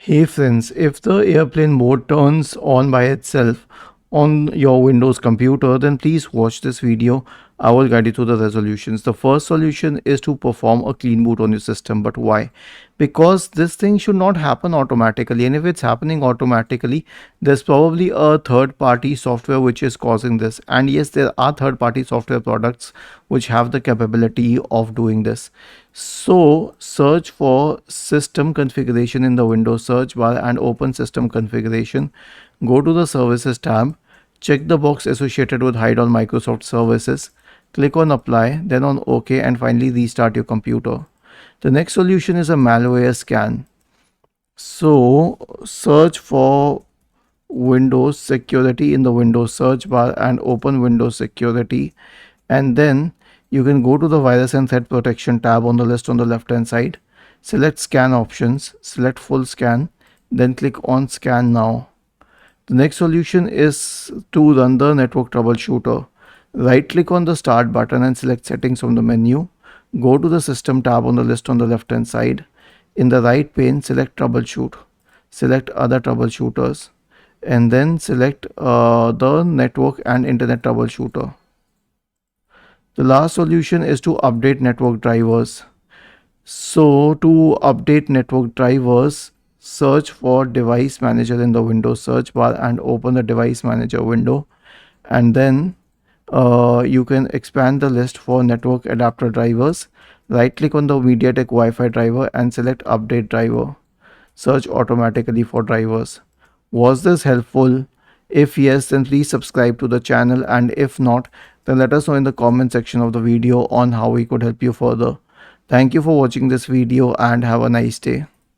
Hey friends, if the airplane mode turns on by itself on your Windows computer, then please watch this video. I will guide you through the resolutions. The first solution is to perform a clean boot on your system. But why? Because this thing should not happen automatically. And if it's happening automatically, there's probably a third party software which is causing this. And yes, there are third party software products which have the capability of doing this. So search for system configuration in the Windows search bar and open system configuration. Go to the services tab, check the box associated with hide on Microsoft services, click on apply, then on OK, and finally restart your computer. The next solution is a malware scan. So search for Windows security in the Windows search bar and open Windows security, and then you can go to the virus and threat protection tab on the list on the left hand side. Select scan options, select full scan, then click on scan now. The next solution is to run the network troubleshooter. Right click on the start button and select settings from the menu. Go to the system tab on the list on the left hand side. In the right pane, select troubleshoot. Select other troubleshooters and then select the network and internet troubleshooter. The last solution is to update network drivers. So to update network drivers, search for device manager in the Windows search bar and open the device manager window, and then you can expand the list for network adapter drivers. Right click on the MediaTek Wi-Fi driver and select update driver. Search automatically for drivers. Was this helpful? If yes, then please subscribe to the channel, and if not, then let us know in the comment section of the video on how we could help you further. Thank you for watching this video and have a nice day.